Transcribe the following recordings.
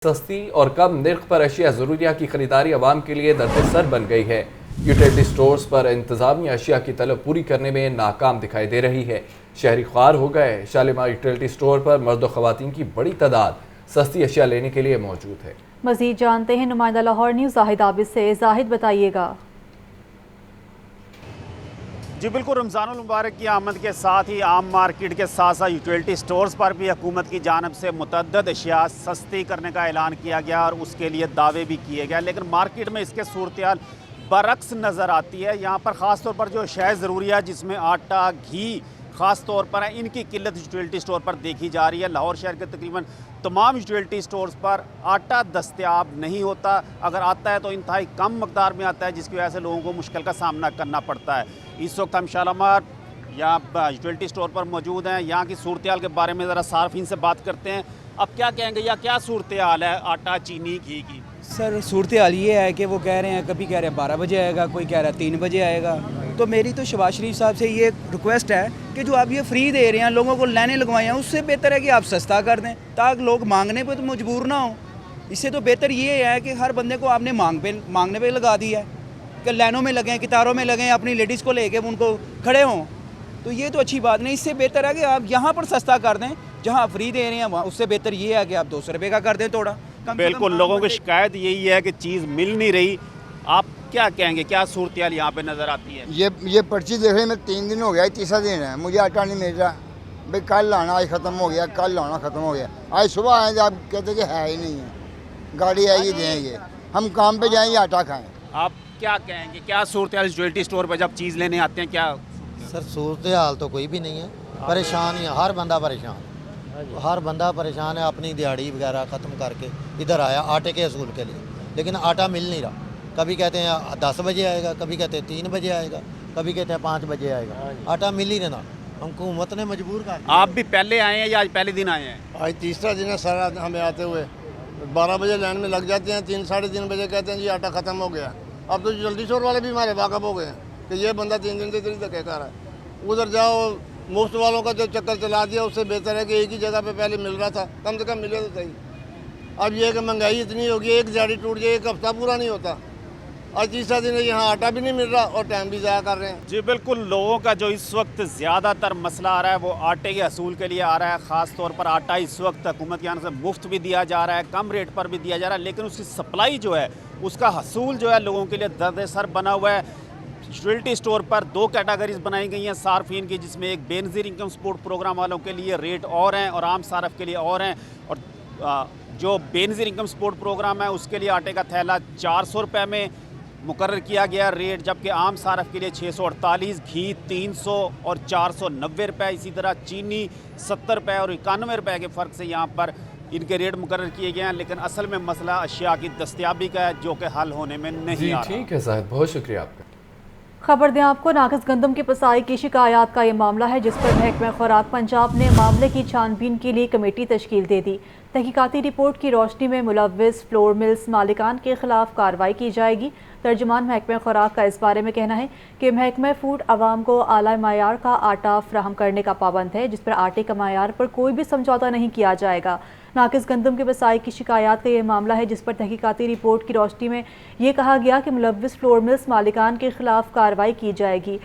سستی اور کم نرخ پر اشیاء ضروریات کی خریداری عوام کے لیے درد سر بن گئی ہے۔ یوٹیلٹی سٹورز پر انتظامیہ اشیاء کی طلب پوری کرنے میں ناکام دکھائی دے رہی ہے۔ شہری خوار ہو گئے۔ شالیمار یوٹیلٹی سٹور پر مرد و خواتین کی بڑی تعداد سستی اشیاء لینے کے لیے موجود ہے۔ مزید جانتے ہیں نمائندہ لاہور نیوز زاہد عابد سے۔ زاہد بتائیے گا۔ جی بالکل، رمضان المبارک کی آمد کے ساتھ ہی عام مارکیٹ کے ساتھ ساتھ یوٹیلٹی سٹورز پر بھی حکومت کی جانب سے متعدد اشیاء سستی کرنے کا اعلان کیا گیا اور اس کے لیے دعوے بھی کیے گئے، لیکن مارکیٹ میں اس کے صورتحال برعکس نظر آتی ہے۔ یہاں پر خاص طور پر جو اشیاء ضروریات جس میں آٹا، گھی خاص طور پر ہیں، ان کی قلت یوٹیلٹی سٹور پر دیکھی جا رہی ہے۔ لاہور شہر کے تقریباً تمام یوٹیلٹی سٹورز پر آٹا دستیاب نہیں ہوتا، اگر آتا ہے تو انتہائی کم مقدار میں آتا ہے، جس کی وجہ سے لوگوں کو مشکل کا سامنا کرنا پڑتا ہے۔ اس وقت ہم شالیمار یہاں یوٹیلٹی سٹور پر موجود ہیں، یہاں کی صورتحال کے بارے میں ذرا صارفین سے بات کرتے ہیں۔ اب کیا کہیں گے، یا کیا صورتحال ہے آٹا، چینی، گھی کی؟ سر صورتحال یہ ہے کہ وہ کہہ رہے ہیں، کبھی کہہ رہے ہیں 12 بجے آئے گا، کوئی کہہ رہا ہے 3 بجے آئے گا۔ تو میری تو شہباز شریف صاحب سے یہ ریکویسٹ ہے کہ جو آپ یہ فری دے رہے ہیں، لوگوں کو لائنیں لگوائی ہیں، اس سے بہتر ہے کہ آپ سستا کر دیں تاکہ لوگ مانگنے پہ تو مجبور نہ ہوں۔ اس سے تو بہتر یہ ہے کہ ہر بندے کو آپ نے مانگنے پہ لگا دیا ہے کہ لائنوں میں لگیں، قطاروں میں لگیں، اپنی لیڈیز کو لے کے ان کو کھڑے ہوں، تو یہ تو اچھی بات نہیں۔ اس سے بہتر ہے کہ آپ یہاں پر سستا کر دیں، جہاں فری دے رہے ہیں وہاں اس سے بہتر یہ ہے کہ آپ 200 روپے کا کر دیں تھوڑا۔ بالکل، لوگوں کی شکایت یہی ہے کہ چیز مل نہیں رہی۔ آپ کیا کہیں گے، کیا صورتحال یہاں پہ نظر آتی ہے؟ یہ پرچی دیکھ رہے میں 3 دن ہو گیا، تیسرا دن ہے، مجھے آٹا نہیں مل رہا۔ بھائی کل لانا آج ختم ہو گیا، کل لانا ختم ہو گیا، آج صبح آئیں گے آپ کہتے کہ ہے ہی نہیں ہے، گاڑی آئے گی دیں گے، ہم کام پہ جائیں گے آٹا کھائیں۔ آپ کیا کہیں گے، کیا صورتحال یوٹیلٹی سٹور پہ جب چیز لینے آتے ہیں؟ کیا سر صورتحال تو کوئی بھی نہیں ہے، پریشان ہی ہے، ہر بندہ پریشان، ہر بندہ پریشان ہے۔ اپنی دیہڑی وغیرہ ختم کر کے ادھر آیا آٹے کے حصول کے لیے، لیکن آٹا مل نہیں رہا۔ کبھی کہتے ہیں 10 بجے آئے گا، کبھی کہتے ہیں 3 بجے آئے گا، کبھی کہتے ہیں 5 بجے آئے گا، آٹا مل ہی رہا۔ حکومت نے مجبور کر دیا۔ آپ بھی پہلے آئے ہیں یا آج پہلے دن آئے ہیں؟ آج تیسرا دن ہے سر، ہمیں آتے ہوئے 12 بجے لائن میں لگ جاتے ہیں، 3 ساڑھے 3 بجے کہتے ہیں جی آٹا ختم ہو گیا۔ اب تو جلدی شور والے بھی ہمارے واقف ہو گئے ہیں کہ یہ بندہ 3 دن سے اتنی دھکے کھا رہا ہے۔ ادھر جاؤ، مفت والوں کا جو چکر چلا دیا، اس سے بہتر ہے کہ ایک ہی جگہ پہ پہلے مل رہا تھا، کم سے کم ملے تو صحیح۔ اب یہ کہ مہنگائی اتنی ہوگی، ایک دیہڑی ٹوٹ جائے، ایک ہفتہ پورا نہیں ہوتا۔ آج تیسرا دن ہے، یہاں آٹا بھی نہیں مل رہا اور ٹائم بھی ضائع کر رہے ہیں۔ جی بالکل، لوگوں کا جو اس وقت زیادہ تر مسئلہ آ رہا ہے وہ آٹے کے حصول کے لیے آ رہا ہے۔ خاص طور پر آٹا اس وقت حکومت کے یہاں سے مفت بھی دیا جا رہا ہے، کم ریٹ پر بھی دیا جا رہا ہے، لیکن اس کی سپلائی جو ہے، اس کا حصول جو ہے لوگوں کے لیے درد سر بنا ہوا ہے۔ یوٹیلٹی سٹور پر 2 کیٹیگریز بنائی گئی ہیں صارفین کی، جس میں ایک بے نظیر انکم سپورٹ پروگرام والوں کے لیے ریٹ اور ہیں اور عام صارف کے لیے اور ہیں، اور جو بے نظیر انکم سپورٹ پروگرام ہے اس کے لیے آٹے کا تھیلا 400 روپے میں مقرر کیا گیا ریٹ، جبکہ عام صارف کے لیے 648، گھی 300 اور 490 روپے، اسی طرح چینی 70 روپے اور 91 روپے کے فرق سے یہاں پر ان کے ریٹ مقرر کیے گئے ہیں، لیکن اصل میں مسئلہ اشیاء کی دستیابی کا ہے جو کہ حل ہونے میں نہیں آ رہا۔ ٹھیک ہے زاہد، بہت شکریہ آپ کا۔ خبر دیں آپ کو، ناقص گندم کی پسائی کی شکایات کا یہ معاملہ ہے، جس پر محکمہ خوراک پنجاب نے معاملے کی چھان بین کے لیے کمیٹی تشکیل دے دی۔ تحقیقاتی رپورٹ کی روشنی میں ملوث فلور ملز مالکان کے خلاف کارروائی کی جائے گی۔ ترجمان محکمہ خوراک کا اس بارے میں کہنا ہے کہ محکمہ فوڈ عوام کو اعلیٰ معیار کا آٹا فراہم کرنے کا پابند ہے، جس پر آٹے کا معیار پر کوئی بھی سمجھوتہ نہیں کیا جائے گا۔ ناقص گندم کے پسائی کی شکایات کا یہ معاملہ ہے، جس پر تحقیقاتی رپورٹ کی روشنی میں یہ کہا گیا کہ ملوث فلور ملز مالکان کے خلاف کارروائی کی جائے گی۔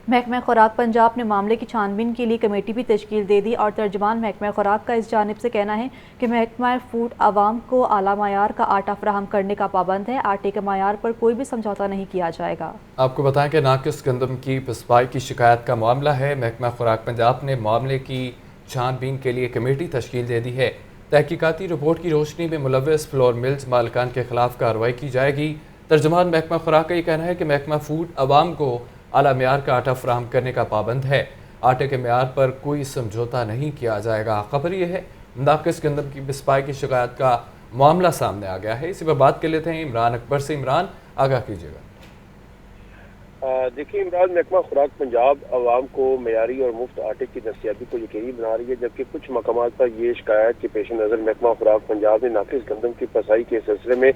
محکمہ خوراک پنجاب نے معاملے کی چھان بین کے لیے کمیٹی بھی تشکیل دے دی، اور ترجمان محکمہ خوراک کا اس جانب سے کہنا ہے کہ محکمہ فوڈ عوام کو اعلیٰ معیار کا آٹا فراہم کرنے کا پابند ہے، آٹے کے معیار پر کوئی بھی سمجھوتہ نہیں کیا جائے گا۔ آپ کو بتائیں کہ ناقص گندم کی پسائی کی شکایات کا معاملہ ہے، محکمہ خوراک پنجاب نے معاملے کی چھان بین کے لیے کمیٹی تشکیل دے دی ہے۔ تحقیقاتی رپورٹ کی روشنی میں ملوث فلور ملز مالکان کے خلاف کارروائی کی جائے گی۔ ترجمان محکمہ خوراک کا یہ کہنا ہے کہ محکمہ فوڈ عوام کو اعلیٰ معیار کا آٹا فراہم کرنے کا پابند ہے، آٹے کے معیار پر کوئی سمجھوتہ نہیں کیا جائے گا۔ خبر یہ ہے ناقص گندم کی پسائی کی شکایات کا معاملہ سامنے آ گیا ہے، اسی پر بات کر لیتے ہیں عمران اکبر سے۔ عمران، آگاہ کیجیے گا۔ देखिए इमरान, महकमा खुराक पंजाब आवाम को मयारी और मुफ्त आटे की दस्तियाबी को यकीनी बना रही है, जबकि कुछ मकामात पर ये शिकायत के पेश नज़र महकमा खुराक पंजाब ने नाकिस गंदम की फसाई के सिलसिले में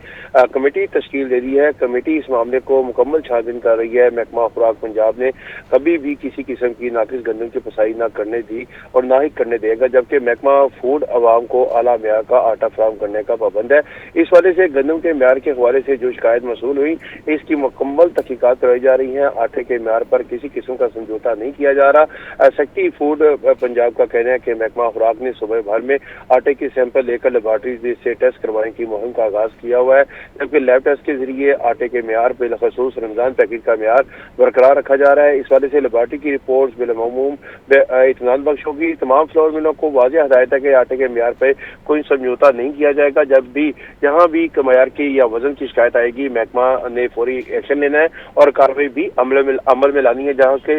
कमेटी तश्कील दे दी है। कमेटी इस मामले को मुकम्मल छानबीन कर रही है। महकमा खुराक पंजाब ने कभी भी किसी किस्म की नाकिस गंदम की फसाई न करने दी और ना ही करने देगा, जबकि महकमा फूड आवाम को आला म्यार का आटा फराहम करने का पाबंद है। इस वजह से गंदम के म्यार के हवाले से जो शिकायत मसूल हुई, इसकी मुकम्मल तहकीकात कराई जा रही है। आटे के म्यार पर किसी किस्म का समझौता नहीं किया जा रहा। सेक्रेटरी फूड पंजाब का कहना है कि महकमा खुराक ने सुबह भर में आटे के सैंपल लेकर लेबॉर्ट्री से टेस्ट करवाने की मुहिम का आगाज किया हुआ है, जबकि लैब टेस्ट के जरिए आटे के म्यार बिलखसूस रमजान पैकेट का म्यार बरकरार रखा जा रहा है। इस वजह से लेबॉर्ट्री की रिपोर्ट बिलमूम इत्मीनान बख्श होगी। तमाम फ्लोर मिलों को वाज़ेह हदायत है कि आटे के म्यार पर कोई समझौता नहीं किया जाएगा। जब भी जहाँ भी म्यार की या वजन की शिकायत आएगी, महकमा ने फौरी एक्शन लेना है और कार्रवाई भी अमल में लानी है। जहाँ के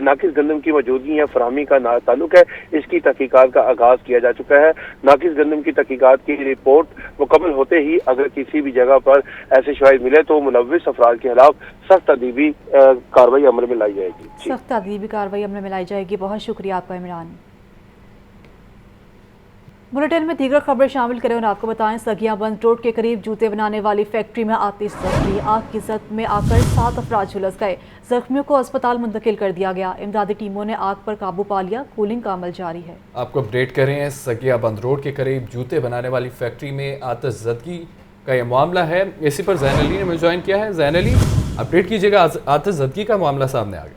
नाकिस गंदम की मौजूदगी या फराहमी का ताल्लुक है, इसकी तहकीकात का आगाज किया जा चुका है। नाकिस गंदम की तहकीकात की रिपोर्ट मुकम्मल होते ही अगर किसी भी जगह पर ऐसे शवाहिद मिले तो मुलव्विस अफराद के खिलाफ सख्त अदीबी कार्रवाई अमल में लाई जाएगी। सख्त अदीबी कार्रवाई अमल में लाई जाएगी। बहुत शुक्रिया आपका इमरान। बुलेटिन में दीगर खबरें शामिल करें और आपको बताएं, सगियां बंद रोड के करीब जूते बनाने वाली फैक्ट्री में आतिश लगी। आग की जद में आकर 7 अफराद झुलस गए। जख्मियों को अस्पताल मुंतकिल कर दिया गया। इमदादी टीमों ने आग पर काबू पा लिया। कूलिंग का अमल जारी है। आपको अपडेट कर रहे हैं, सगिया बंद रोड के करीब जूते बनाने वाली फैक्ट्री में आतिश ज़दगी का यह मामला है। इसी पर ज़ैन अली ने मुझे ज्वाइन किया है। ज़ैन अली, अपडेट कीजिएगा, आतिश ज़दगी का मामला सामने आ गया।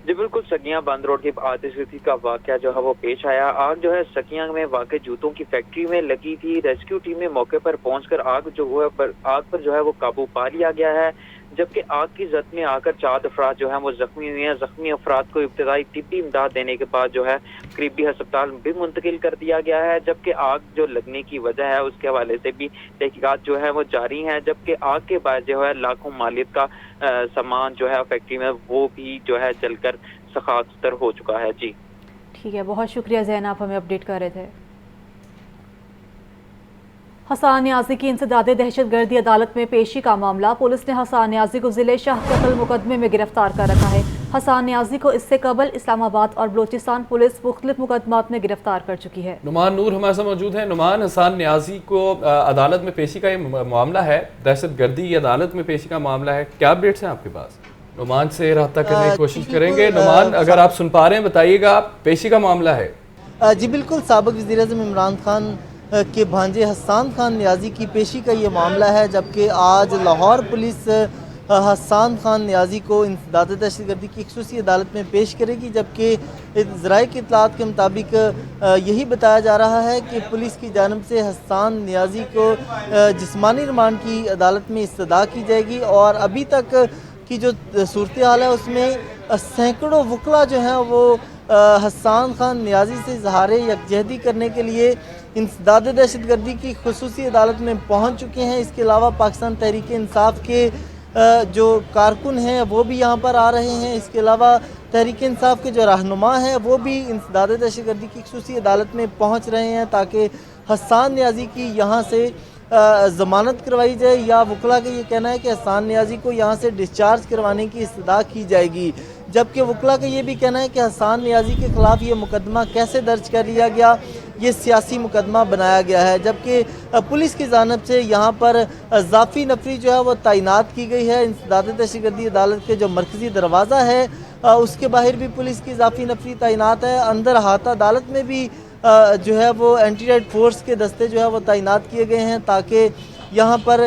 जी बिल्कुल, सगियां बंद रोड की आतिशबाजी का वाकया जो है वो पेश आया। आग जो है सगियां में वाक़ई जूतों की फैक्ट्री में लगी थी। रेस्क्यू टीम ने मौके पर पहुंचकर आग पर जो है वो काबू पा लिया गया है, जबकि आग की जद में आकर 4 अफराद जो है वो जख्मी हुए हैं। जख्मी अफराद को इब्तदाई तिब्बी इमदाद देने के बाद जो है करीबी अस्पताल भी मुंतकिल कर दिया गया है, जबकि आग जो लगने की वजह है उसके हवाले से भी तहकीकात जो है वो जारी हैं। जबकि आग के बाद जो है लाखों मालियत का सामान जो है फैक्ट्री में वो भी जो है जलकर सखातर हो चुका है। जी ठीक है, बहुत शुक्रिया ज़ैन, आप हमें अपडेट कर रहे थे। हसान न्याजी की इंसदादे दहशतगर्दी अदालत में पेशी का मामला। पुलिस ने हसान न्याजी को जिले शाह कत्ल मुकदमे में गिरफ्तार कर रखा है। हसान न्याजी को इससे कबल इस्लामाबाद और बलोचिस्तान पुलिस मुख्तलिफ मुकदमात में गिरफ्तार कर चुकी है। नुमान नूर हमारे साथ मौजूद है। नुमान, हसान न्याजी को अदालत में पेशी का ये मामला है, दहशतगर्दी अदालत में पेशी का मामला है, क्या अपडेट्स हैं आपके पास? नुमान से रब्ता करने की कोशिश करेंगे। नुमान, अगर आप सुन पा रहे हैं बताइएगा, पेशी का मामला है। जी बिल्कुल, साबिक वज़ीर-ए-आज़म इमरान खान के भांजे हसान खान न्याजी की पेशी का ये मामला है, जबकि आज लाहौर पुलिस हसान खान न्याजी को इंसदाद दहशतगर्दी की खसूसी अदालत में पेश करेगी। जबकि ज़राए की इत्तलात के मुताबिक यही बताया जा रहा है कि पुलिस की जानिब से हसान न्याजी को जिस्मानी रिमांड की अदालत में इस्तदा की जाएगी। और अभी तक की जो सूरत हाल है उसमें सैकड़ों वकला जो हैं वो हसान खान न्याजी से इज़हार यकजहती करने के लिए इंसदाद दहशतगर्दी की खसूसी अदालत में पहुंच चुके हैं। इसके अलावा पाकिस्तान तहरीक इंसाफ के जो कारकुन हैं वो भी यहाँ पर आ रहे हैं। इसके अलावा तहरीक इंसाफ के जो रहनुमा हैं वो भी इंसदाद दहशतगर्दी की खसूसी अदालत में पहुँच रहे हैं, ताकि हसान न्याजी की यहाँ से ज़मानत करवाई जाए, या वकला का ये कहना है कि हसान न्याजी को यहाँ से डिस्चार्ज करवाने की इस्तदा की जाएगी। जबकि वकला का ये भी कहना है कि हसान न्याजी के ख़िलाफ़ ये मुकदमा कैसे दर्ज कर लिया गया, ये सियासी मुकदमा बनाया गया है। जबकि पुलिस की जानिब से यहाँ पर ज़ाफ़ी नफरी जो है वो तैनात की गई है। इंसदाद दहशतगर्दी अदालत के जो मरकज़ी दरवाज़ा है उसके बाहर भी पुलिस की ज़ाफ़ी नफरी तैनात है। अंदर अहाता अदालत में भी जो है वो एंटी रेड फोर्स के दस्ते जो है वो तैनात किए गए हैं, ताकि यहाँ पर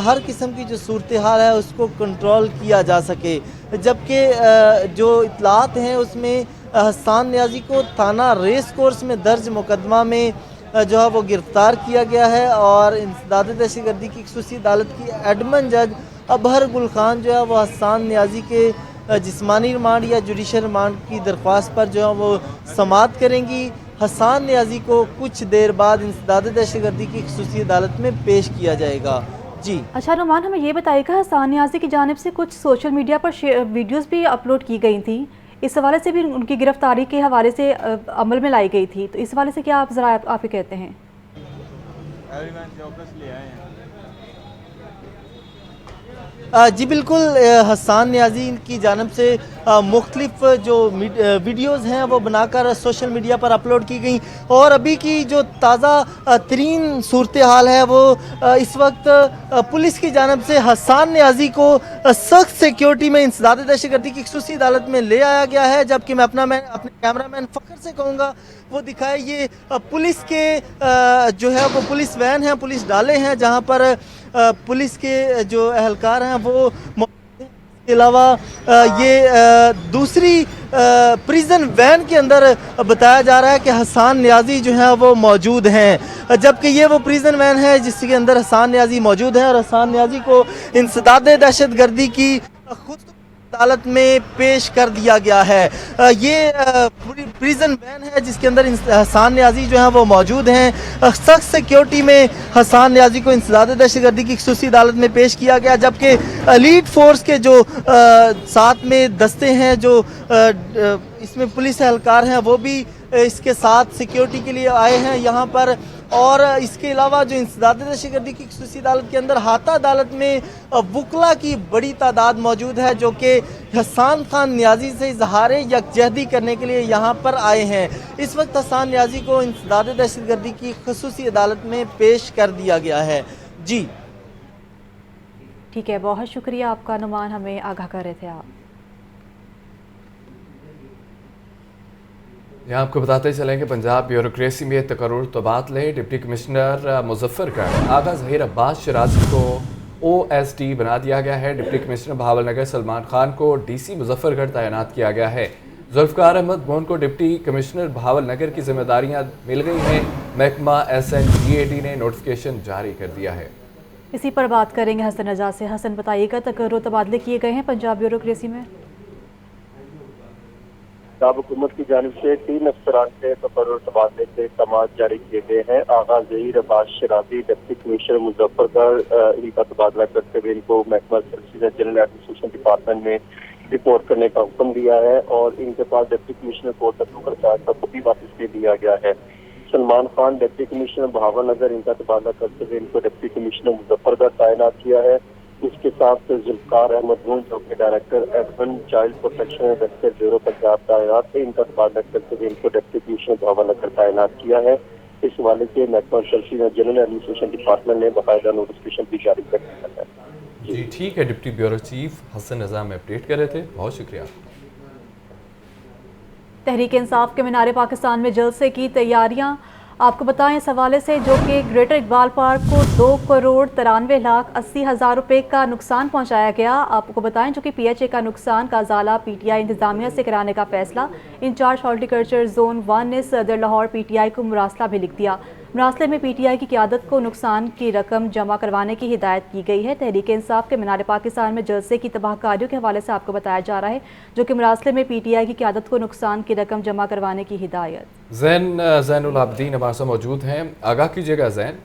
हर किस्म की जो सूरत हाल है उसको कंट्रोल किया जा सके। जबकि जो इत्तलात हैं उसमें हसान न्याजी को थाना रेस कोर्स में दर्ज मुकदमा में जो है वो गिरफ़्तार किया गया है। और इंसदाद दहशतगर्दी की खसूसी अदालत की एडमन जज अबहर गुल खान जो है वो हसान न्याजी के जिस्मानी रिमांड या जुडिशल रिमांड की दरख्वास्त पर जो है वो समाअत करेंगी। हसान न्याजी को कुछ देर बाद इंसदाद दहशतगर्दी की खसूसी अदालत में पेश किया जाएगा। जी अच्छा नुमान, हमें ये बताइएगा, हसान न्याजी की जानिब से कुछ सोशल मीडिया पर वीडियोस भी अपलोड की गई थी, इस हवाले से भी उनकी गिरफ्तारी के हवाले से अमल में लाई गई थी, तो इस हवाले से क्या आप ज़रा आप ही कहते हैं? जी बिल्कुल, हसन नियाज़ी की जानिब से मुख्तलिफ जो वीडियोज़ हैं वो बनाकर सोशल मीडिया पर अपलोड की गई, और अभी की जो ताज़ा तरीन सूरत हाल है वो इस वक्त पुलिस की जानिब से हसन नियाज़ी को सख्त सिक्योरिटी में इंसदाद दहशतगर्दी की खसूसी अदालत में ले आया गया है। जबकि मैं अपने कैमरा मैन फ़ख्र से कहूँगा वो दिखाए, ये पुलिस के जो है वो पुलिस वैन है, पुलिस डाले हैं जहाँ पर पुलिस के जो एहलकार हैं वो, इसके अलावा ये दूसरी प्रिजन वैन के अंदर बताया जा रहा है कि हसन नियाज़ी जो है वो मौजूद हैं, जबकि ये वो प्रिजन वैन है जिसके अंदर हसन नियाज़ी मौजूद है और हसन नियाज़ी को इंसदाद दहशतगर्दी की खुद अदालत में पेश कर दिया गया है। ये प्रिजन वैन है जिसके अंदर हसन नियाज़ी जो है वो मौजूद हैं। सख्त सिक्योरिटी में हसन नियाज़ी को इंसदाद दहशतगर्दी की खसूसी अदालत में पेश किया गया, जबकि एलीट फोर्स के जो साथ में दस्ते हैं, जो इसमें पुलिस एहलकार हैं, वो भी इसके साथ सिक्योरिटी के लिए आए हैं यहाँ पर। और इसके अलावा जो इंसदाद दहशतगर्दी की खसूसी अदालत के अंदर हाता अदालत में वकला की बड़ी तादाद मौजूद है जो कि हसन खान नियाज़ी से इजहार यकजहती करने के लिए यहाँ पर आए हैं। इस वक्त हसन नियाज़ी को इंसदाद दहशतगर्दी की खसूसी अदालत में पेश कर दिया गया है। जी ठीक है, बहुत शुक्रिया आपका नुमान, हमें आगाह कर रहे थे आप। यहाँ आपको बताते चलें कि पंजाब ब्यूरोक्रेसी में तकर्रुर तबादले। डिप्टी कमिश्नर मुजफ्फरगढ़ आगा ज़हीर अब्बास शराजी को OSD बना दिया गया है। डिप्टी कमिश्नर बहावलनगर सलमान खान को DC मुजफ्फरगढ़ तैनात किया गया है। जुल्फ़िकार अहमद मोन को डिप्टी कमिश्नर बहावलनगर की जिम्मेदारियाँ मिल गई हैं। महकमा SNGAD ने नोटिफिकेशन जारी कर दिया है। इसी पर बात करेंगे हसन रजा से। हसन, बताइएगा, तकर्रुर तबादले किए गए हैं पंजाब ब्यूरोक्रेसी में? पंजाब हुकूमत की जानिब से 3 अफसरान के तकर्रुर तबादले के समाज जारी किए गए हैं। आगा ज़हीर अब्बास शराजी डिप्टी कमिश्नर मुजफ्फरगढ़, इनका तबादला करते हुए इनको महकमा जनरल एडमिनिस्ट्रेशन डिपार्टमेंट में रिपोर्ट करने का हुक्म दिया है और इनके पास डिप्टी कमिश्नर को तकर्रुर चार्ज का भी वापस दे दिया गया है। सलमान खान डिप्टी कमिश्नर बहावलनगर, इनका तबादला करते हुए इनको डिप्टी कमिश्नर मुजफ्फरगढ़ तैनात किया है। इसके साथ जुल्फ़िकार अहमद मोन जो कि director admin child protection welfare bureau Punjab तैनात है, इनका तबादला करते हुए इनको डिप्टी कमिश्नर बहावलनगर तैनात किया है। इस हवाले से महकमा जनरल एडमिनिस्ट्रेशन डिपार्टमेंट ने बाकायदा नोटिफिकेशन भी जारी कर दिया है। जी ठीक है, deputy bureau chief Hasan Raza में अपडेट कर रहे थे, बहुत शुक्रिया। तहरीक इंसाफ के मीनार पाकिस्तान में जलसे की तैयारियां, आपको बताएं इस हवाले से, जो कि ग्रेटर इकबाल पार्क को 2,93,80,000 रुपए का नुकसान पहुंचाया गया। आपको बताएं जो कि PHA का नुकसान का अजाला PTI इंतजामिया से कराने का फैसला इंचार्ज हॉर्टिकल्चर जोन 1 ने सदर लाहौर PTI को मुरासला भी लिख दिया। मुरासले में PTI की क़यादत को नुकसान की रकम जमा करवाने की हिदायत की गई है। तहरीक इंसाफ के मीनार पाकिस्तान में जलसे की तबाहकारियों के हवाले से आपको बताया जा रहा है, जो कि मुरासले में PTI की क़यादत को नुकसान की रकम जमा करवाने की हिदायत। ज़ैनुल आबदीन हमारे साथ मौजूद हैं, आगाह कीजिएगा ज़ैन।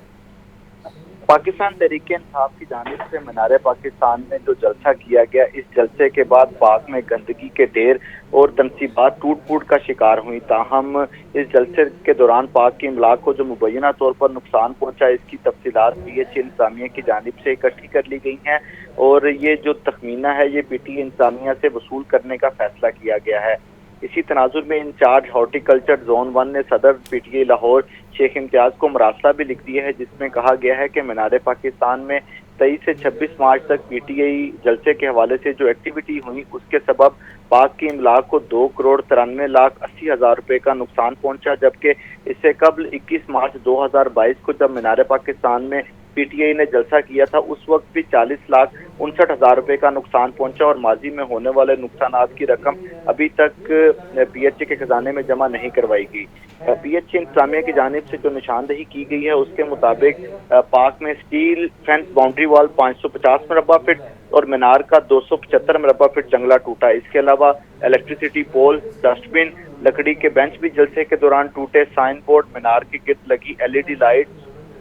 पाकिस्तान तहरीक इंसाफ की जानिब से मीनार पाकिस्तान में जो जलसा किया गया, इस जलसे के बाद पाक में गंदगी के ढेर और तनसीबात टूट फूट का शिकार हुई। ताहम इस जलसे के दौरान पाक की इमलाक को जो मुबैना तौर पर नुकसान पहुंचा, इसकी तफसीलात PHA इंतजामिया की जानिब से इकट्ठी कर ली गई हैं और ये जो तखमीना है ये PTI इंतजामिया से वसूल करने का फैसला किया गया है। इसी तनाजुर में इंचार्ज हॉर्टिकल्चर जोन 1 ने सदर PTI लाहौर शेख इम्तियाज को मुरासला भी लिख दिया है, जिसमें कहा गया है कि मीनार पाकिस्तान में 23 से 26 मार्च तक PTI जलसे के हवाले से जो एक्टिविटी हुई उसके सबब पाक की इमलाक को 2,93,80,000 रुपए का नुकसान पहुंचा, जबकि इससे कबल 21 मार्च 2022 को जब मीनार पाकिस्तान में PTI ने जलसा किया था उस वक्त भी 40,59,000 रुपए का नुकसान पहुंचा और माजी में होने वाले नुकसानात की रकम अभी तक PHA के खजाने में जमा नहीं करवाई गई। PHA इंतजामिया की जानिब से जो निशानदही की गई है उसके मुताबिक पाक में स्टील फेंस बाउंड्री वॉल 550 मरबा फीट और मीनार का 275 मरबा फीट जंगला टूटा। इसके अलावा इलेक्ट्रिसिटी पोल, डस्टबिन, लकड़ी के बेंच भी जलसे के दौरान टूटे। साइन बोर्ड, मीनार के गिर्द लगी LED लाइट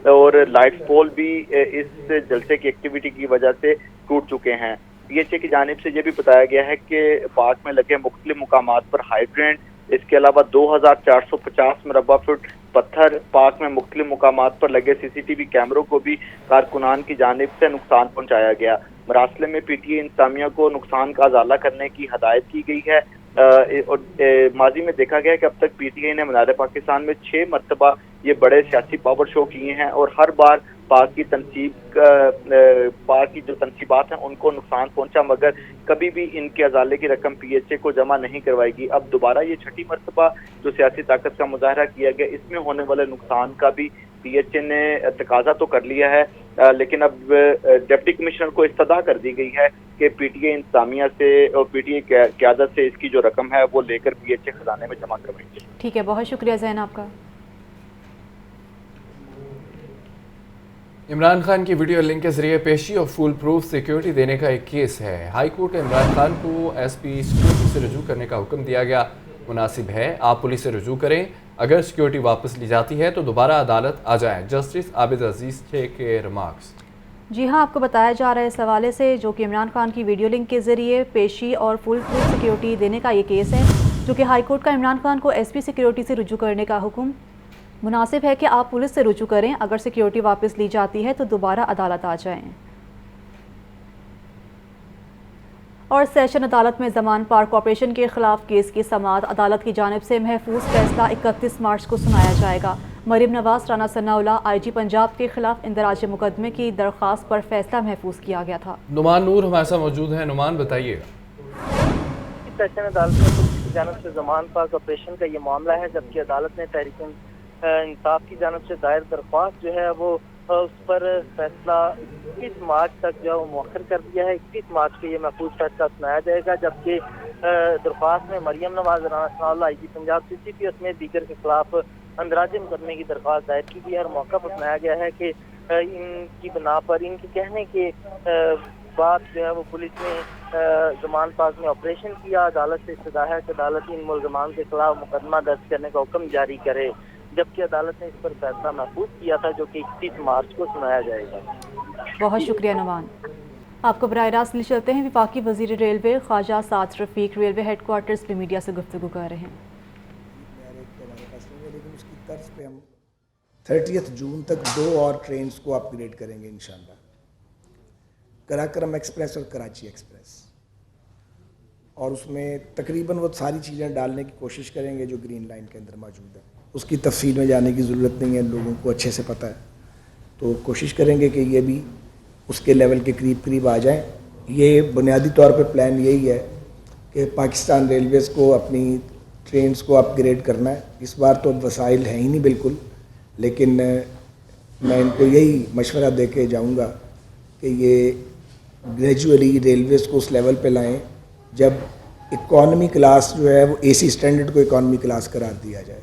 और लाइट पोल भी इस जलसे की एक्टिविटी की वजह से टूट चुके हैं। PHA की जानिब से ये भी बताया गया है कि पाक में लगे मुख्तलिफ मुकामात पर हाइड्रेंट, इसके अलावा 2,450 मरबा फुट पत्थर, पाक में मुख्तलिफ मुकामात पर लगे CCTV कैमरों को भी कारकुनान की जानिब से नुकसान पहुंचाया गया। مراسلے میں PTI انتظامیہ کو نقصان کا ازالہ کرنے کی ہدایت کی گئی ہے۔ ماضی میں دیکھا گیا کہ اب تک PTI نے منار پاکستان میں 6 مرتبہ یہ بڑے سیاسی پاور شو کیے ہیں اور ہر بار پاک کی جو تنصیبات ہیں ان کو نقصان پہنچا، مگر کبھی بھی ان کے ازالے کی رقم PHA کو جمع نہیں کروائے گی۔ اب دوبارہ یہ 6ٹھی مرتبہ جو سیاسی طاقت کا مظاہرہ کیا گیا، اس میں ہونے والے نقصان کا بھی PHA نے تقاضا تو کر لیا ہے، لیکن اب ڈپٹی کمشنر کو استدعا کر دی گئی ہے کہ PTI انتظامیہ سے اور PTI قیادت سے اس کی جو رقم ہے وہ لے کر PHA خزانے میں جمع کروائیں گے۔ ٹھیک ہے، بہت شکریہ زین آپ کا۔ عمران خان کی ویڈیو لنک کے ذریعے پیشی اور فول پروف سیکیورٹی دینے کا ایک کیس ہے۔ ہائی کورٹ نے عمران خان کو SP سیکیورٹی سے رجوع کرنے کا حکم دیا گیا۔ مناسب ہے آپ پولیس سے رجوع کریں، اگر سیکیورٹی واپس لی جاتی ہے تو دوبارہ عدالت آ جائیں۔ جسٹس عابد عزیز کے ریمارکس۔ جی ہاں، آپ کو بتایا جا رہا ہے اس حوالے سے جو کہ عمران خان کی ویڈیو لنک کے ذریعے پیشی اور فل پروف سیکیورٹی دینے کا یہ کیس ہے، جو کہ ہائی کورٹ کا عمران خان کو SP سیکیورٹی سے رجوع کرنے کا حکم۔ مناسب ہے کہ آپ پولیس سے رجوع کریں، اگر سیکیورٹی واپس لی جاتی ہے تو دوبارہ عدالت آ جائیں۔ اور سیشن عدالت میں زمان پارک آپریشن کے خلاف کیس کی سماعت عدالت کی جانب سے محفوظ فیصلہ 31 مارچ کو سنایا جائے گا۔ مریم نواز، رانا ثناءاللہ، IG پنجاب کے خلاف اندراج مقدمے کی درخواست پر فیصلہ محفوظ کیا گیا تھا۔ نعمان نور ہمارے ساتھ موجود ہیں۔ نعمان، بتائیے گا۔ سیشن عدالت میں پولیس کی جانب سے زمان پارک آپریشن کا یہ معاملہ ہے، جبکہ عدالت نے تحریک انصاف کی جانب سے دائر درخواست جو ہے وہ اس پر فیصلہ 21 مارچ تک جو ہے وہ مؤخر کر دیا ہے۔ 21 مارچ کو یہ محفوظ فیصلہ سنایا جائے گا، جبکہ درخواست میں مریم نواز، رانا ثناءاللہ، IG پنجاب CCP سمیت دیگر کے خلاف اندراج مقدمے کی درخواست دائر کی گئی ہے اور موقع پر سنایا گیا ہے کہ ان کی بنا پر ان کے کہنے کے بعد جو ہے وہ پولیس نے زمان پارک میں آپریشن کیا۔ عدالت سے استدعا ہے کہ عدالت ان ملزمان کے خلاف مقدمہ درج کرنے کا حکم جاری کرے، جبکہ عدالت نے اس پر فیصلہ محفوظ کیا تھا جو کہ 31 مارچ کو سنایا جائے گا۔ بہت شکریہ نعمان۔ آپ کو براہ راست لے چلتے ہیں، وفاقی وزیر ریلوے خواجہ سعد رفیق ریلوے ہیڈ کوارٹرز پہ میڈیا سے گفتگو کر رہے ہیں۔ لیکن اس کی طرز پہ ہم 30 جون تک 2 اور ٹرینز کو اپ گریڈ کریں گے انشاءاللہ، کراکرم ایکسپریس اور کراچی ایکسپریس، اور اس میں تقریباً وہ ساری چیزیں ڈالنے کی کوشش کریں گے جو گرین لائن کے اندر موجود ہے۔ اس کی تفصیل میں جانے کی ضرورت نہیں ہے، لوگوں کو اچھے سے پتہ ہے، تو کوشش کریں گے کہ یہ بھی اس کے لیول کے قریب آ جائیں۔ یہ بنیادی طور پہ پلان یہی ہے کہ پاکستان ریلویز کو اپنی ٹرینز کو اپ گریڈ کرنا ہے۔ اس بار تو وسائل ہیں ہی نہیں بالکل، لیکن میں ان کو یہی مشورہ دے کے جاؤں گا کہ یہ گریجولی ریلویز کو اس لیول پہ لائیں جب اکانومی کلاس جو ہے وہ AC اسٹینڈرڈ کو اکانومی کلاس قرار دیا جائے،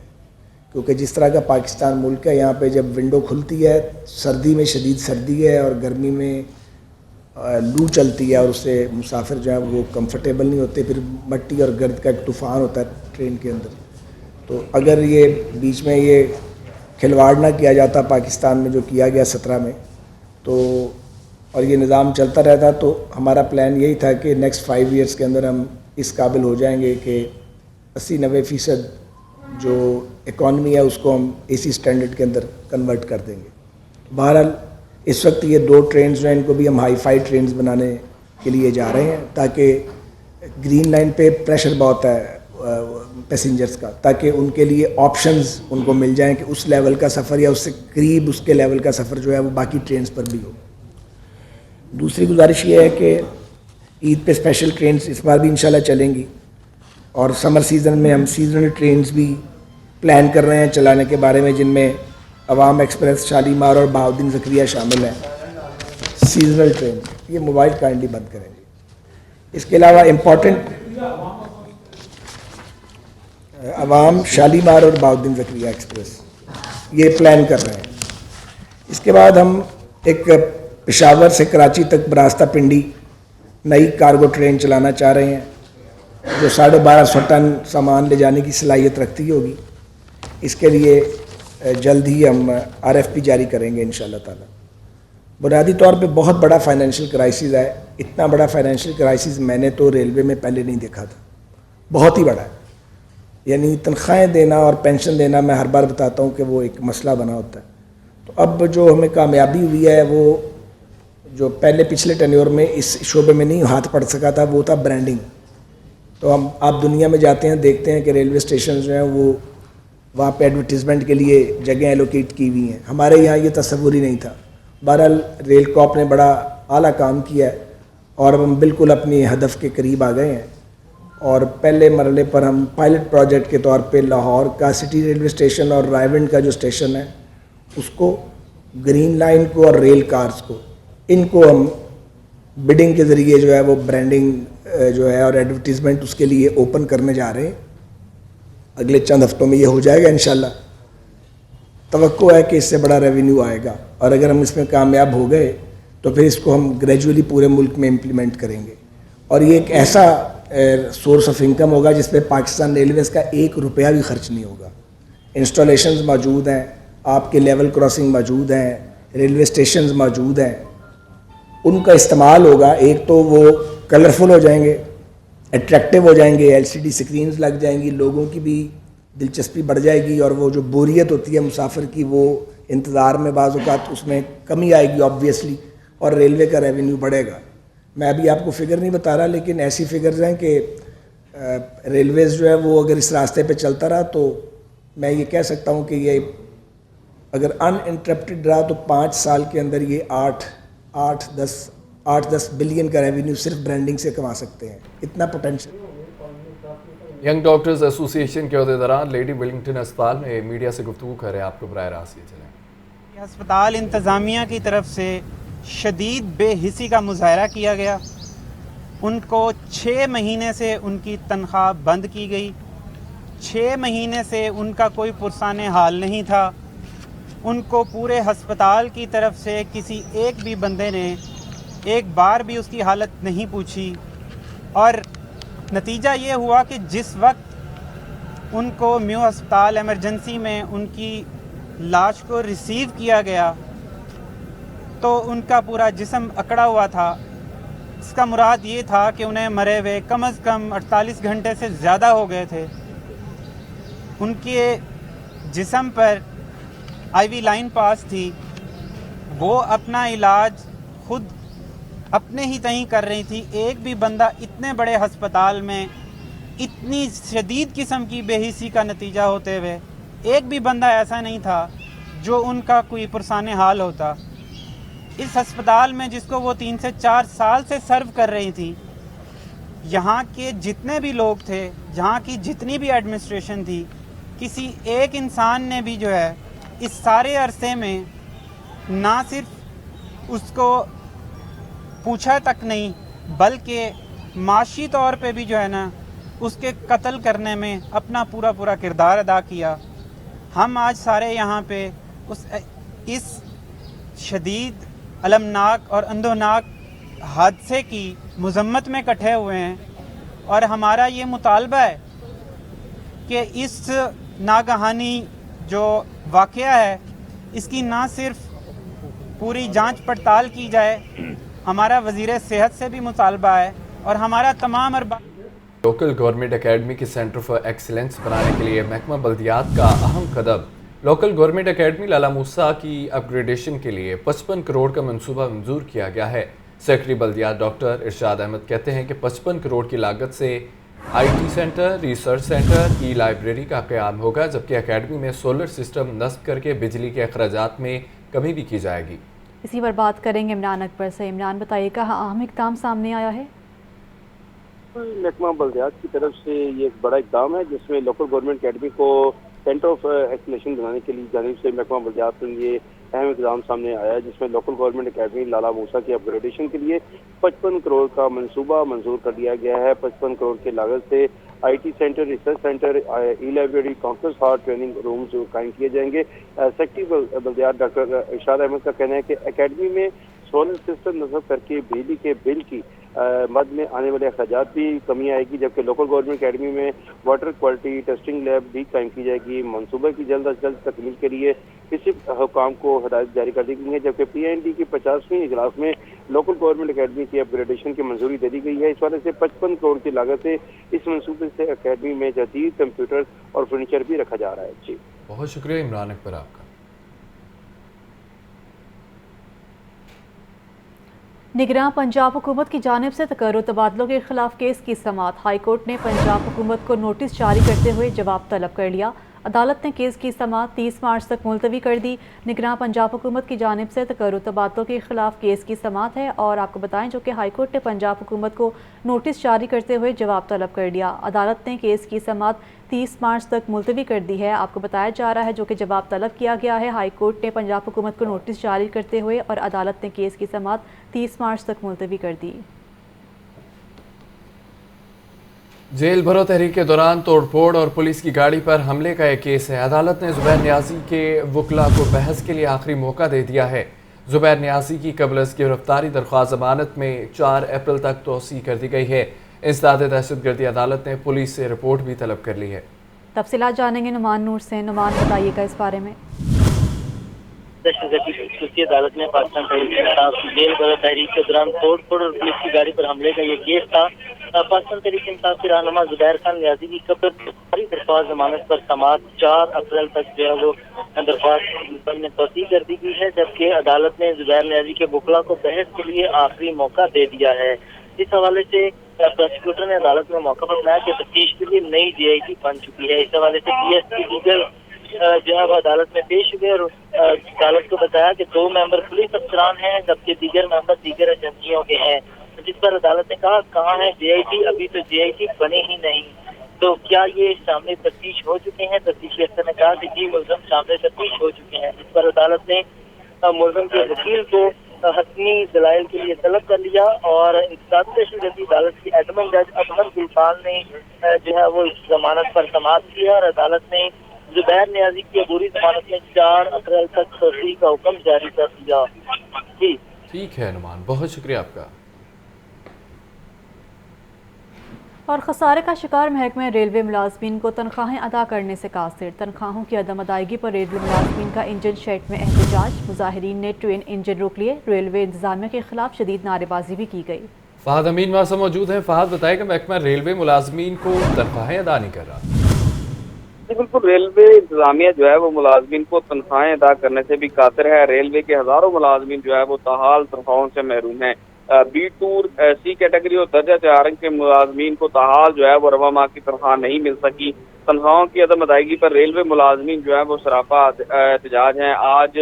کیونکہ جس طرح کا پاکستان ملک ہے، یہاں پہ جب ونڈو کھلتی ہے، سردی میں شدید سردی ہے اور گرمی میں لو چلتی ہے اور اس سے مسافر جو ہے وہ کمفرٹیبل نہیں ہوتے، پھر مٹی اور گرد کا ایک طوفان ہوتا ہے ٹرین کے اندر۔ تو اگر یہ بیچ میں یہ کھلواڑ نہ کیا جاتا پاکستان میں جو کیا گیا 17 میں، تو اور یہ نظام چلتا رہتا، تو ہمارا پلان یہی تھا کہ نیکسٹ 5 ایئرس کے اندر ہم اس قابل ہو جائیں گے کہ 80-90% جو اکانومی ہے اس کو ہم AC اسٹینڈرڈ کے اندر کنورٹ کر دیں گے۔ بہرحال اس وقت یہ 2 ٹرینز جو ہیں ان کو بھی ہم ہائی فائی ٹرینز بنانے کے لیے جا رہے ہیں، تاکہ گرین لائن پہ پریشر بہت ہے پیسنجرز کا، تاکہ ان کے لیے آپشنز ان کو مل جائیں کہ اس لیول کا سفر یا اس سے قریب اس کے لیول کا سفر جو ہے وہ باقی ٹرینز پر بھی ہو۔ دوسری گزارش یہ ہے کہ عید پہ اسپیشل ٹرینز اس بار بھی انشاءاللہ چلیں گی، اور سمر سیزن میں ہم سیزنل ٹرینز بھی پلان کر رہے ہیں چلانے کے بارے میں، جن میں عوام ایکسپریس، شالیمار اور بہاؤالدین زکریا شامل ہیں۔ سیزنل ٹرین یہ موبائل کائنڈلی بند کریں گے۔ اس کے علاوہ امپورٹنٹ عوام شالیمار اور بہاؤالدین زکریا ایکسپریس یہ پلان کر رہے ہیں۔ اس کے بعد ہم ایک پشاور سے کراچی تک براستہ پنڈی نئی کارگو ٹرین چلانا چاہ رہے ہیں، جو 1250 ٹن سامان لے جانے کی صلاحیت رکھتی ہوگی۔ اس کے لیے جلد ہی ہم RFP جاری کریں گے انشاءاللہ تعالی۔ بنیادی طور پہ بہت بڑا فائنینشیل کرائسس ہے، اتنا بڑا فائنینشیل کرائسس میں نے تو ریلوے میں پہلے نہیں دیکھا تھا، بہت ہی بڑا ہے۔ یعنی تنخواہیں دینا اور پینشن دینا، میں ہر بار بتاتا ہوں کہ وہ ایک مسئلہ بنا ہوتا ہے۔ تو اب جو ہمیں کامیابی ہوئی ہے وہ जो पहले पिछले टेन्योर में इस शोबे में नहीं हाथ पड़ सका था वो था ब्रांडिंग। तो हम आप दुनिया में जाते हैं, देखते हैं कि रेलवे स्टेशन जो हैं वो वहाँ पे एडवर्टीज़मेंट के लिए जगह एलोकेट की हुई हैं। हमारे यहाँ ये तस्वुर ही नहीं था। बहरहाल रेल कॉप ने बड़ा आला काम किया है और अब हम बिल्कुल अपनी हदफ के करीब आ गए हैं। और पहले मरले पर हम पायलट प्रोजेक्ट के तौर पे लाहौर का सिटी रेलवे स्टेशन और रायविंड का जो स्टेशन है उसको, ग्रीन लाइन को और रेल कार्स को, इनको हम बिडिंग के ज़रिए जो है वो ब्रांडिंग जो है और एडवर्टीज़मेंट उसके लिए ओपन करने जा रहे हैं। अगले चंद हफ्तों में ये हो जाएगा इंशाल्लाह। तवक्को है कि इससे बड़ा रेवेन्यू आएगा और अगर हम इसमें कामयाब हो गए तो फिर इसको हम ग्रेजुअली पूरे मुल्क में इम्प्लीमेंट करेंगे और ये एक ऐसा सोर्स ऑफ इनकम होगा जिस पे पाकिस्तान रेलवेज़ का 1 रुपया भी खर्च नहीं होगा। इंस्टॉलेशंस मौजूद हैं, आपके लेवल क्रॉसिंग मौजूद हैं, रेलवे स्टेशंस मौजूद हैं, उनका इस्तेमाल होगा। एक तो वो कलरफुल हो जाएंगे, अट्रैक्टिव हो जाएंगे, LCD स्क्रीन्स लग जाएंगी, लोगों की भी दिलचस्पी बढ़ जाएगी और वो जो बोरियत होती है मुसाफिर की वो इंतज़ार में बाज़ औक़ात उसमें कमी आएगी ऑब्वियसली और रेलवे का रेवेन्यू बढ़ेगा। मैं अभी आपको फ़िगर नहीं बता रहा लेकिन ऐसी फ़िगर्स हैं कि रेलवेज़ जो है वो अगर इस रास्ते पे चलता रहा तो मैं ये कह सकता हूँ कि ये अगर अनइंटरप्टेड रहा तो 5 साल के अंदर ये 8-10 बिलियन का रेवेन्यू सिर्फ ब्रांडिंग से कमा सकते हैं। इतना पोटेंशियल। यंग डॉक्टर्स एसोसिएशन के अहदेदारान लेडी विलिंगटन अस्पताल में मीडिया से गुफ्तगू कर रहे हैं। आपको बराह रास्त ये चलें। अस्पताल इंतज़ामिया की तरफ से शदीद बेहिसी का मुजाहरा किया गया। उनको 6 महीने से उनकी तनख्वाह बंद की गई। 6 महीने से उनका कोई पुरसाने हाल नहीं था। उनको पूरे हस्पताल की तरफ से किसी एक भी बंदे ने एक बार भी उसकी हालत नहीं पूछी और नतीजा ये हुआ कि जिस वक्त उनको म्यू अस्पताल एमरजेंसी में उनकी लाश को रिसीव किया गया तो उनका पूरा जिस्म अकड़ा हुआ था। इसका मुराद ये था कि उन्हें मरे हुए कम से कम 48 घंटे से ज़्यादा हो गए थे। उनके जिस्म पर IV लाइन पास थी। वो अपना इलाज खुद अपने ही तहीं कर रही थी। एक भी बंदा इतने बड़े हस्पताल में इतनी शदीद किस्म की बेहिसी का नतीजा होते हुए एक भी बंदा ऐसा नहीं था जो उनका कोई पुरसाने हाल होता। इस अस्पताल में जिसको वो 3 से 4 साल से सर्व कर रही थी, यहाँ के जितने भी लोग थे, जहाँ की जितनी भी एडमिनिस्ट्रेशन थी, किसी एक इंसान ने भी जो है इस सारे अरसे में ना सिर्फ उसको पूछा तक नहीं बल्कि माशी तौर पे भी जो है ना उसके कत्ल करने में अपना पूरा किरदार अदा किया। हम आज सारे यहाँ पे इस शदीद अलमनाक और अंधोनाक हादसे की मजम्मत में इकट्ठे हुए हैं और हमारा ये मुतालबा है कि इस नागहानी जो वाक़या है इसकी ना सिर्फ पूरी जांच पड़ताल की जाए, हमारा वज़ीर सेहत से भी मुतालबा है और हमारा तमाम लोकल गवर्नमेंट एकेडमी की सेंटर फॉर एक्सीलेंस बनाने के लिए महकमा बल्दियात का अहम कदम। लोकल गवर्नमेंट एकेडमी लाला मूसा की अपग्रेडेशन के लिए 55 करोड़ का मंसूबा मंजूर किया गया है। सेक्रेटरी बल्दियात डॉक्टर इरशाद अहमद कहते हैं कि 55 करोड़ की लागत से IT centre, research centre, library का क़याम होगा, जबकि एकेडमी में सोलर सिस्टम नस्ब करके बिजली के अखराजात में कमी भी की जाएगी। इसी पर बात करेंगे इमरान अकबर से। इमरान बताइए, कहाँ अहम इक़दाम सामने आया है? महकमा बल्दियात की तरफ से ये एक बड़ा इक़दाम है जिसमें लोकल गवर्नमेंट एकेडमी को सेंटर ऑफ एक्सीलेंस बनाने के लिए जानिब से महकमा बल्दियात में ये अहम इक़दाम सामने आया है, जिसमें लोकल गवर्नमेंट एकेडमी लाला मूसा की अपग्रेडेशन के लिए 55 करोड़ का मंसूबा मंजूर कर दिया गया है। 55 करोड़ की लागत से IT centre, research centre, library, conference hall, training rooms कायम किए जाएंगे। सेक्रेटरी बल्दियात डॉक्टर इरशाद अहमद का कहना है कि एकेडमी में सोलर सिस्टम नस्ब करके बिजली के बिल की मद में आने वाले अखराजात भी कमी आएगी, जबकि लोकल गवर्नमेंट एकेडमी में वाटर क्वालिटी टेस्टिंग लैब भी कायम की जाएगी। मंसूबे की जल्द अज जल्द तकमील के लिए किसी हुकाम को हदायत जारी कर दी गई है, जबकि PIND की 50वीं इजलास में लोकल गवर्नमेंट एकेडमी की अपग्रेडेशन की मंजूरी दे दी गई है। इस वजह से 55 करोड़ की लागत से इस मंसूबे से एकेडमी में जदीद कंप्यूटर और फर्नीचर भी रखा जा रहा है। जी बहुत शुक्रिया इमरान अकबर आपका। निगरान पंजाब हुकूमत की जानिब से तकर्रुर तबादलों के खिलाफ केस की समाअत। हाई कोर्ट ने पंजाब हुकूमत को नोटिस जारी करते हुए जवाब तलब कर लिया। अदालत ने केस की समाअत 30 मार्च तक मुलतवी कर दी। निगरान पंजाब हुकूमत की जानिब से तकर्रुर तबादलों के खिलाफ केस की समाअत है और आपको बताएं जो कि हाई कोर्ट ने पंजाब हुकूमत को नोटिस जारी करते हुए जवाब तलब कर लिया। अदालत ने केस की समाअत 30 मार्च तक मुलतवी कर दी है। आपको बताया जा रहा है जो कि जवाब तलब किया गया है। हाई कोर्ट ने पंजाब हुकूमत को नोटिस जारी करते हुए और अदालत ने केस की समाअत 30 मार्च तक मुलतवी कर दी। जेल भरो तहरीक के दौरान तोड़फोड़ और पुलिस की गाड़ी पर हमले का एक केस है। अदालत ने जुबैर नियाजी के वकला को बहस के लिए आखिरी मौका दे दिया है। जुबैर नियाजी की कबल अज़ गिरफ्तारी दरख्वास्त ज़मानत में 4 अप्रैल तक तोसी कर दी गई है। इंसदाद दहशतगर्दी अदालत ने पुलिस से रिपोर्ट भी तलब कर ली है। तफसीलात जानेंगे नुमान नूर से। नुमान बताइएगा इस बारे में। अदालत ने पाकिस्तान जेल भरो तहरीक के दौरान तोड़फोड़ और पुलिस की गाड़ी पर हमले का ये केस था। पाकिस्तान तहरीक इंसाफ के रहनुमा जुबैर खान नियाजी की कब्र दरख्वास्त जमानत पर समाअत 4 अप्रैल तक जो है वो दरख्वास्त में तोसी कर दी गई है, जबकि अदालत ने जुबैर नियाजी के वकला को बहस के लिए आखिरी मौका दे दिया है। इस हवाले से प्रोसिक्यूटर ने अदालत में मौका पर बनाया कि तफ्तीश के लिए नई DIG बन चुकी है। इस हवाले से DSP दीगर जो है वो अदालत में पेश हुए और अदालत को बताया कि 2 मेंबर पुलिस अफसरान हैं जबकि दीगर मेंबर दीगर एजेंसियों के हैं, जिस पर अदालत ने कहा कहाँ है DIG, अभी तो DIG बने ही नहीं, तो क्या ये सामने तफ्तीश हो चुके हैं। तफ्तीशी अफसर ने कहा कि जी मुलजम सामने तफ्तीश हो चुके हैं। इस पर अदालत ने मुलजम के वकील को हतमी दलाइल के लिए तलब कर लिया और इंसदाद दहशतगर्दी अदालत की एडमिन जज अहमद गुलफान ने जो है वो इस जमानत पर समाअत किया और अदालत ने जुबैर नियाजी की अबूरी जमानत में 4 अप्रैल तक तोसी का हुक्म जारी कर दिया। जी ठीक है नुमान, बहुत शुक्रिया आपका। और खसारे का शिकार महकमे रेलवे मुलाजमीन को तनख्वाहें अदा करने से कासिर। तनख्वाहों की अदम अदायगी पर रेलवे मुलाजमीन का इंजन शेड में एहतजाज। मुजाहिरीन ने ट्रेन इंजन रोक लिए। रेलवे इंतजामिया के खिलाफ शदीद नारेबाजी भी की गई। फहद अमीन वहाँ से मौजूद हैं। फहद बताएगा महकमा रेलवे मुलाजमीन को तनख्वाहें अदा नहीं कर रहा। बिल्कुल, रेलवे इंतजामिया जो है वो मुलाजमीन को तनख्वाहें अदा करने से भी कातिर है। रेलवे के हजारों मुलाजमीन जो है वो ताहाल तनख्वाहों से महरूम है। B2 C कैटेगरी और दर्जा 4 के मुलाजमीन को ताहाल जो है वो रवा माह की तनख्वाह नहीं मिल सकी। तनख्वाहों की अदम अदायगी पर रेलवे मुलाजमीन जो है वो सरापा एहतजाज हैं। आज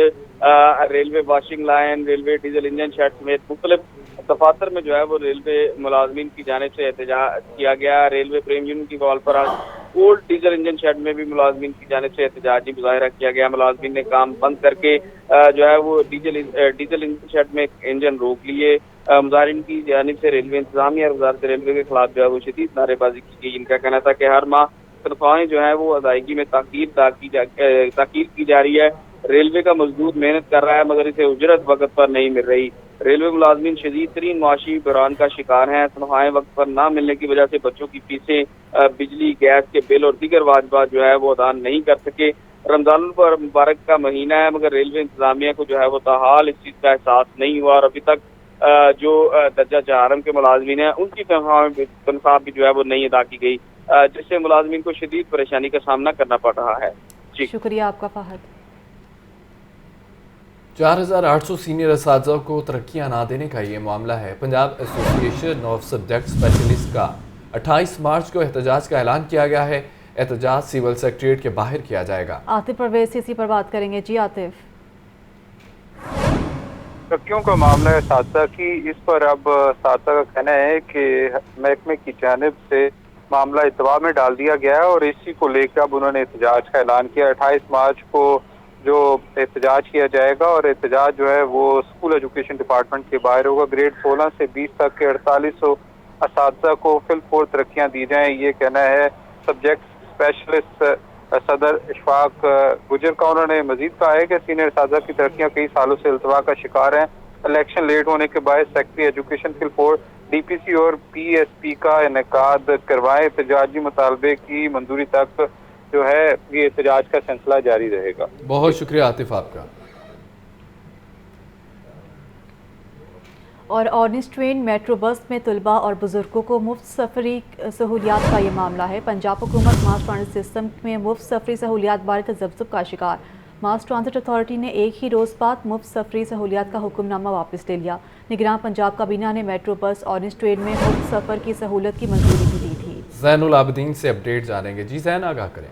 railway washing line, railway diesel engine shed समेत मुख्तलिफ दफातर में जो है वो रेलवे मुलाजमीन की जानिब से एहतजाज किया गया। रेलवे प्रेम यूनियन की कॉल पर आज ओल्ड डीजल इंजन शेड में भी मुलाजमीन की जानिब से एहतजाजी मुजाहरा किया गया। मुलाजमीन ने काम बंद करके जो है वो डीजल इंजन शेड में इंजन रोक लिए। मुजाहिरीन की जानिब से रेलवे इंतजामिया और वजारत रेलवे के खिलाफ जो है वो शदीद नारेबाजी की गई। इनका कहना था कि हर माह तनख्वाहें जो है वो अदायगी में ताकीद की जा रही है। रेलवे का मजदूर मेहनत कर रहा है मगर इसे उजरत वक्त पर नहीं मिल रही। रेलवे मुलाजमीन शदीद तरीन मुआशी बहरान का शिकार हैं। तनख्वाहें वक्त पर ना मिलने की वजह से बच्चों की फीसें, बिजली, गैस के बिल और दीगर वाजिबात जो है वो अदा नहीं कर सके। रमजान मुबारक का महीना है मगर रेलवे इंतजामिया को जो है वो ताहाल इस चीज़ का एहसास नहीं हुआ और अभी तक जो दर्जा 4 के मुलाजमीन हैं उनकी तनख्वाह भी जो है वो नहीं अदा की गई, जिससे मुलाजमीन को शदीद परेशानी का सामना करना पड़ रहा है। जी शुक्रिया आपका फहद। 4800 सीनियर असातिज़ा को तरक्कियाँ ना देने का ये मामला है। Punjab association of subject specialist का 28 मार्च को एहतजाज का ऐलान किया गया है। एहतजाज सिविल सेक्रेटरीट के बाहर किया जाएगा। आतिफ परवेज इसी पर बात करेंगे। जी आतिफ। तरक्कियों का मामला है साथसा की, इस पर अब साथसा का कहना है कि महकमे की जानिब से मामला इत्तवा में डाल दिया गया है और इसी को लेकर अब उन्होंने एहतजाज का ऐलान किया। 28 मार्च को जो एहतजाज किया जाएगा और एहतजाज जो है वो स्कूल एजुकेशन डिपार्टमेंट के बाहर होगा। ग्रेड 16 से 20 तक के 4800 असातिज़ा को फिलफोर तरक्कियाँ दी जाएँ, ये कहना है सब्जेक्ट स्पेशलिस्ट सदर इशफाक गुजर का। उन्होंने मजीद कहा है कि सीनियर असातिज़ा की तरक्कियाँ कई सालों से इल्तवा का शिकार हैं। इलेक्शन लेट होने के बाद सेक्रेटरी एजुकेशन फिलफोर DPC और PSP का इनेकाद करवाएं। एहतजाजी मुतालबे की मंजूरी तक जो है ये एहतजाज का सिलसिला जारी रहेगा। बहुत शुक्रिया आतिफ आपका। और ऑर्निस ट्रेन मेट्रो बस में तलबा और बुजुर्गों को मुफ्त सफरी सहूलियात का ये मामला है। पंजाब हुकूमत मास ट्रांजिट सिस्टम में मुफ्त सफरी सहूलियात बारे तजब्जुब का शिकार। मास ट्रांजिट अथॉरिटी ने एक ही रोज़ बाद मुफ्त सफरी सहूलियात का हुक्मनामा वापस ले लिया। निगरान पंजाब काबीना ने मेट्रो बस ऑरेंज ट्रेन में मुफ्त सफ़र की सहूलत की मंजूरी भी दी थी। ज़ैनुल आबिदीन से अपडेट जानेंगे। जी ज़ैन, आगाह करें।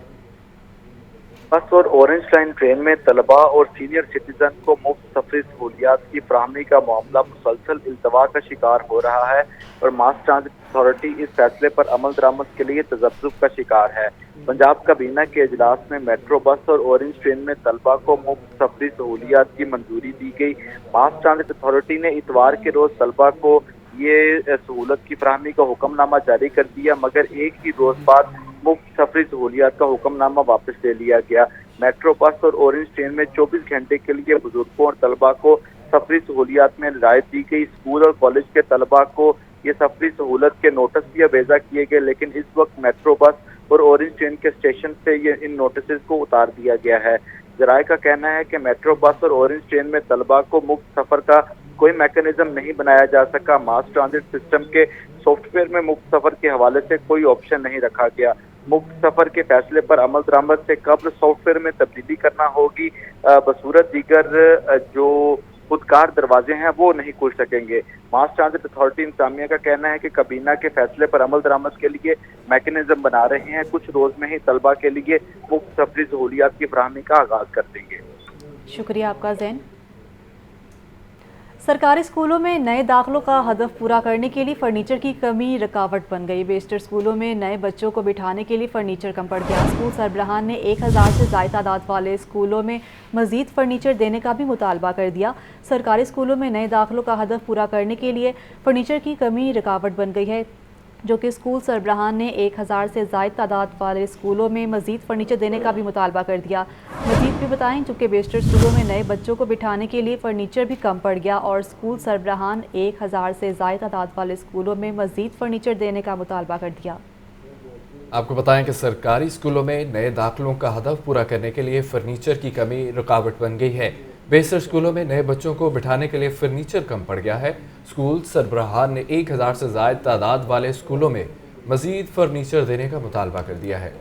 बस और ऑरेंज लाइन ट्रेन में तलबा और सीनियर सिटीजन को मुफ्त सफरी सहूलियात की फराहमी का मामला मुसलसल इल्तवा का शिकार हो रहा है और मास ट्रांजिट अथॉरिटी इस फैसले पर अमल दरामद के लिए तजब्जुब का शिकार है। पंजाब काबीना के इजलास में मेट्रो बस और ऑरेंज ट्रेन में तलबा को मुफ्त सफरी सहूलियात की मंजूरी दी गई। मास ट्रांजिट अथॉरिटी ने इतवार के रोज तलबा को ये सहूलत की फराहमी का हुक्मनामा जारी कर दिया, मगर एक ही रोज बाद मुफ्त सफरी सहूलियात का हुक्मनामा वापस ले लिया गया। मेट्रो बस और ऑरेंज ट्रेन में 24 घंटे के लिए बुजुर्गों और तलबा को सफरी सहूलियात में रियायत दी गई। स्कूल और कॉलेज के तलबा को ये सफरी सहूलत के नोटिस भी अवेजा किए गए, लेकिन इस वक्त मेट्रो बस और ऑरेंज ट्रेन के स्टेशन से ये इन नोटिस को उतार दिया गया है। जराये का कहना है कि मेट्रो बस और ऑरेंज ट्रेन में तलबा को मुफ्त सफर का कोई मैकेनिज्म नहीं बनाया जा सका। मास ट्रांजिट सिस्टम के सॉफ्टवेयर में मुफ्त सफर के हवाले से कोई ऑप्शन नहीं रखा गया। मुफ्त सफर के फैसले पर अमल दरामद से कब्ल सॉफ्टवेयर में तब्दीली करना होगी। बसूरत दीगर जो खुदकार दरवाजे हैं वो नहीं खुल सकेंगे। मास ट्रांजिट अथॉरिटी इंतजामिया का कहना है कि काबीना के फैसले पर अमल दरामद के लिए मैकेनिज्म बना रहे हैं। कुछ रोज में ही तलबा के लिए मुफ्त सफरी सहूलियात की फराहमी का आगाज कर देंगे। शुक्रिया आपका ज़ैन। सरकारी स्कूलों में नए दाखिलों का हदफ पूरा करने के लिए फर्नीचर की कमी रुकावट बन गई। बेशतर स्कूलों में नए बच्चों को बिठाने के लिए फर्नीचर कम पड़ गया। स्कूल सरबराहान ने 1000 से ज़ायद तादाद वाले स्कूलों में मज़ीद फर्नीचर देने का भी मुतालबा कर दिया। सरकारी स्कूलों में नए दाखिलों का हदफ पूरा करने के लिए फर्नीचर की कमी रुकावट बन गई है, जो कि स्कूल सरबराहान ने 1000 से ज़ायद तादाद वाले स्कूलों में मज़ीद फर्नीचर देने का भी मुतालबा कर दिया। मज़ीद भी बताएं, चूँकि बेशतर स्कूलों में नए बच्चों को बिठाने के लिए फ़र्नीचर भी कम पड़ गया और स्कूल सरबराहान 1000 से ज़ायद तादाद वाले स्कूलों में मज़ीद फर्नीचर देने का मुतालबा कर दिया। आपको बताएं कि सरकारी स्कूलों में नए दाखिलों का हदफ पूरा करने के लिए फर्नीचर की कमी रुकावट बन गई है। बेशतर स्कूलों में नए बच्चों को बिठाने के लिए फर्नीचर कम पड़ गया है। स्कूल सरबराहान ने 1000 से ज़ायद तादाद वाले स्कूलों में मज़ीद फर्नीचर देने का मुतालबा कर दिया है।